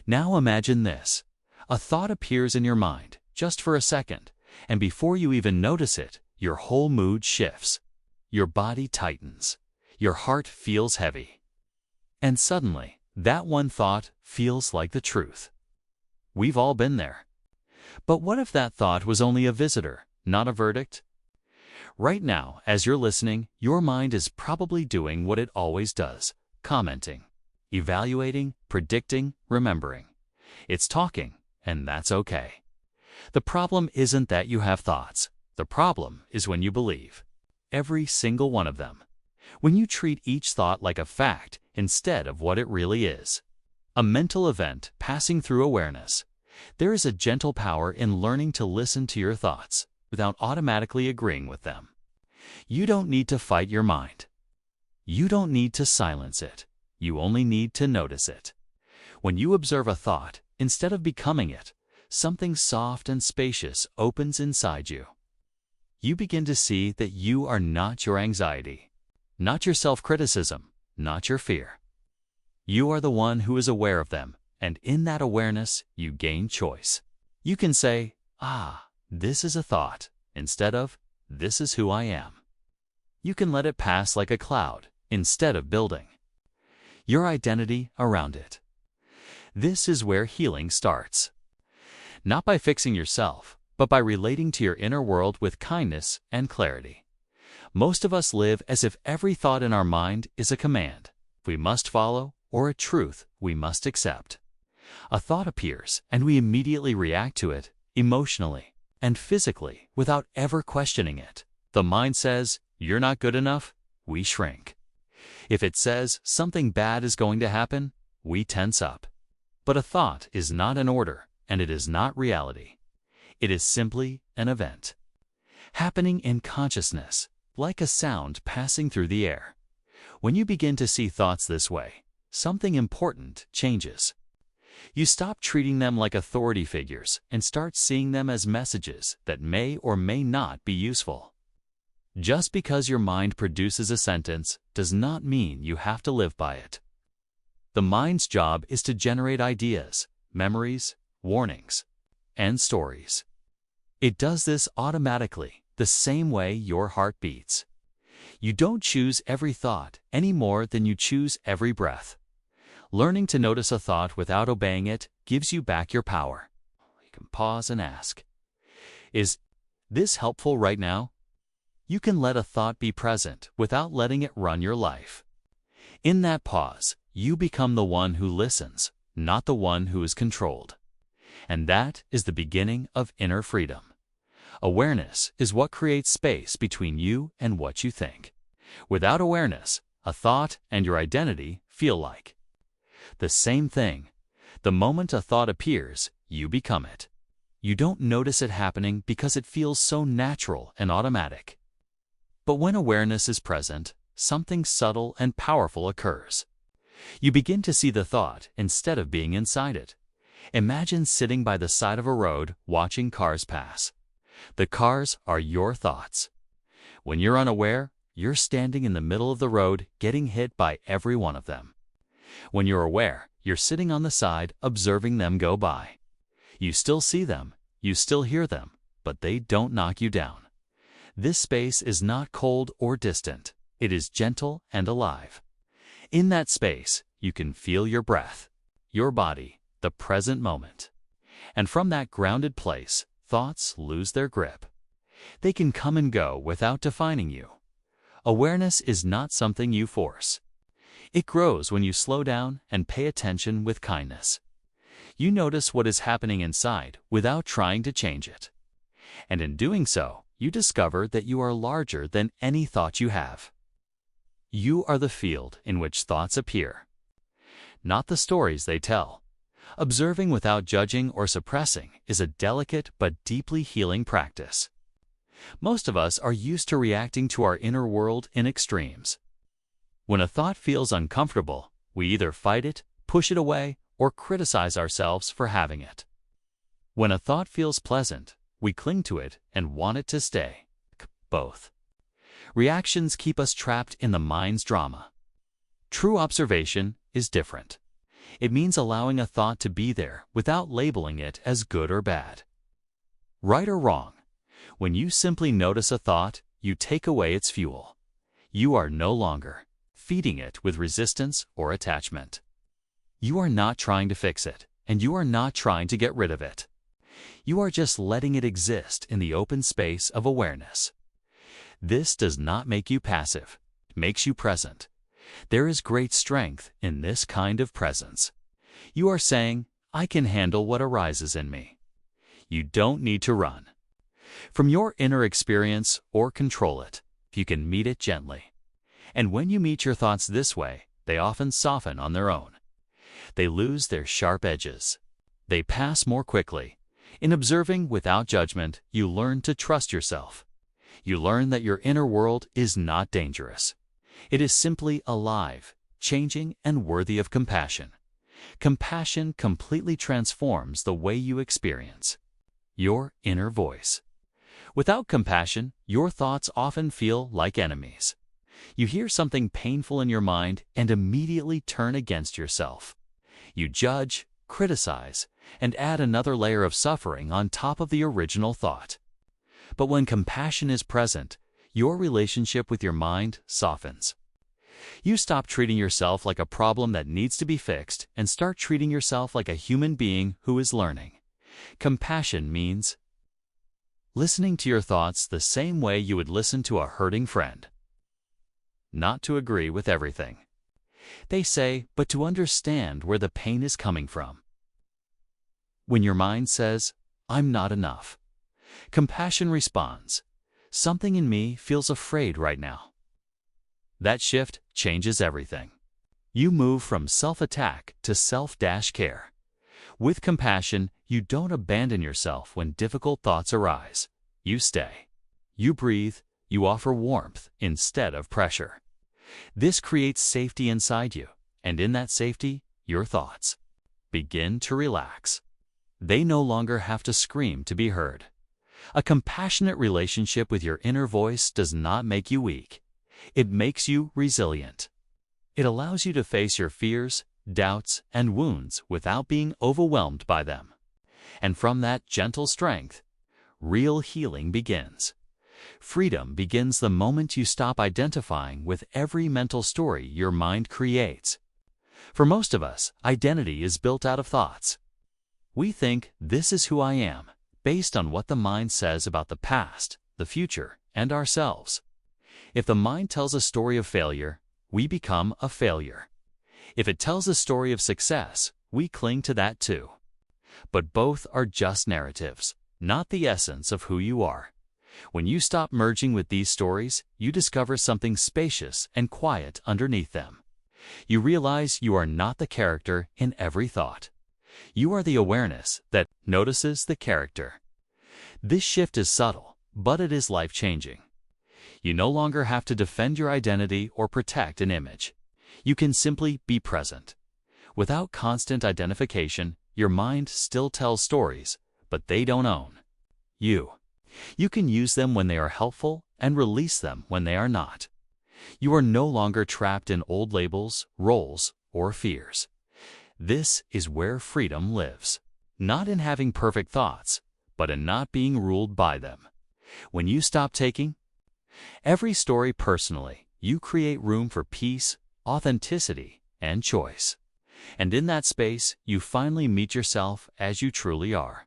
Now imagine this. A thought appears in your mind, just for a second, and before you even notice it, your whole mood shifts. Your body tightens. Your heart feels heavy. And suddenly, that one thought feels like the truth. We've all been there. But what if that thought was only a visitor, not a verdict? Right now, as you're listening, your mind is probably doing what it always does, commenting, evaluating, predicting, remembering. It's talking, and that's okay. The problem isn't that you have thoughts. The problem is when you believe. Every single one of them. When you treat each thought like a fact instead of what it really is. A mental event passing through awareness. There is a gentle power in learning to listen to your thoughts without automatically agreeing with them. You don't need to fight your mind. You don't need to silence it. You only need to notice it. When you observe a thought, instead of becoming it, something soft and spacious opens inside you. You begin to see that you are not your anxiety, not your self-criticism, not your fear. You are the one who is aware of them, and in that awareness, you gain choice. You can say, this is a thought, instead of, this is who I am. You can let it pass like a cloud, instead of building your identity around it. This is where healing starts. Not by fixing yourself, but by relating to your inner world with kindness and clarity. Most of us live as if every thought in our mind is a command we must follow or a truth we must accept. A thought appears, and we immediately react to it, emotionally and physically, without ever questioning it. The mind says, "You're not good enough," we shrink. If it says something bad is going to happen, we tense up. But a thought is not an order, and it is not reality. It is simply an event, happening in consciousness, like a sound passing through the air. When you begin to see thoughts this way, something important changes. You stop treating them like authority figures and start seeing them as messages that may or may not be useful. Just because your mind produces a sentence does not mean you have to live by it. The mind's job is to generate ideas, memories, warnings, and stories. It does this automatically, the same way your heart beats. You don't choose every thought any more than you choose every breath. Learning to notice a thought without obeying it gives you back your power. You can pause and ask, is this helpful right now? You can let a thought be present without letting it run your life. In that pause, you become the one who listens, not the one who is controlled. And that is the beginning of inner freedom. Awareness is what creates space between you and what you think. Without awareness, a thought and your identity feel like the same thing. The moment a thought appears, you become it. You don't notice it happening because it feels so natural and automatic. But when awareness is present, something subtle and powerful occurs. You begin to see the thought instead of being inside it. Imagine sitting by the side of a road watching cars pass. The cars are your thoughts. When you're unaware, you're standing in the middle of the road getting hit by every one of them. When you're aware, you're sitting on the side observing them go by. You still see them, you still hear them, but they don't knock you down. This space is not cold or distant. It is gentle and alive. In that space, you can feel your breath, your body, the present moment. And from that grounded place, thoughts lose their grip. They can come and go without defining you. Awareness is not something you force. It grows when you slow down and pay attention with kindness. You notice what is happening inside without trying to change it. And in doing so, you discover that you are larger than any thought you have. You are the field in which thoughts appear, not the stories they tell. Observing without judging or suppressing is a delicate but deeply healing practice. Most of us are used to reacting to our inner world in extremes. When a thought feels uncomfortable, we either fight it, push it away, or criticize ourselves for having it. When a thought feels pleasant, we cling to it and want it to stay. Both. Reactions keep us trapped in the mind's drama. True observation is different. It means allowing a thought to be there without labeling it as good or bad. Right or wrong, when you simply notice a thought, you take away its fuel. You are no longer feeding it with resistance or attachment. You are not trying to fix it, and you are not trying to get rid of it. You are just letting it exist in the open space of awareness. This does not make you passive. It makes you present. There is great strength in this kind of presence. You are saying, I can handle what arises in me. You don't need to run from your inner experience or control it. You can meet it gently. And when you meet your thoughts this way, they often soften on their own. They lose their sharp edges. They pass more quickly. In observing without judgment, you learn to trust yourself. You learn that your inner world is not dangerous. It is simply alive, changing, and worthy of compassion. Compassion completely transforms the way you experience your inner voice. Without compassion, your thoughts often feel like enemies. You hear something painful in your mind and immediately turn against yourself. You judge, criticize, and add another layer of suffering on top of the original thought. But when compassion is present, your relationship with your mind softens. You stop treating yourself like a problem that needs to be fixed and start treating yourself like a human being who is learning. Compassion means listening to your thoughts the same way you would listen to a hurting friend. Not to agree with everything they say, but to understand where the pain is coming from. When your mind says, I'm not enough, compassion responds, something in me feels afraid right now. That shift changes everything. You move from self-attack to self-care. With compassion, you don't abandon yourself when difficult thoughts arise. You stay. You breathe. You offer warmth instead of pressure. This creates safety inside you, and in that safety, your thoughts begin to relax. They no longer have to scream to be heard. A compassionate relationship with your inner voice does not make you weak. It makes you resilient. It allows you to face your fears, doubts, and wounds without being overwhelmed by them. And from that gentle strength, real healing begins. Freedom begins the moment you stop identifying with every mental story your mind creates. For most of us, identity is built out of thoughts. We think, this is who I am, based on what the mind says about the past, the future, and ourselves. If the mind tells a story of failure, we become a failure. If it tells a story of success, we cling to that too. But both are just narratives, not the essence of who you are. When you stop merging with these stories, you discover something spacious and quiet underneath them. You realize you are not the character in every thought. You are the awareness that notices the character. This shift is subtle, but it is life-changing. You no longer have to defend your identity or protect an image. You can simply be present. Without constant identification, your mind still tells stories, but they don't own you. You can use them when they are helpful and release them when they are not. You are no longer trapped in old labels, roles, or fears. This is where freedom lives. Not in having perfect thoughts, but in not being ruled by them. When you stop taking every story personally, you create room for peace, authenticity, and choice. And in that space, you finally meet yourself as you truly are.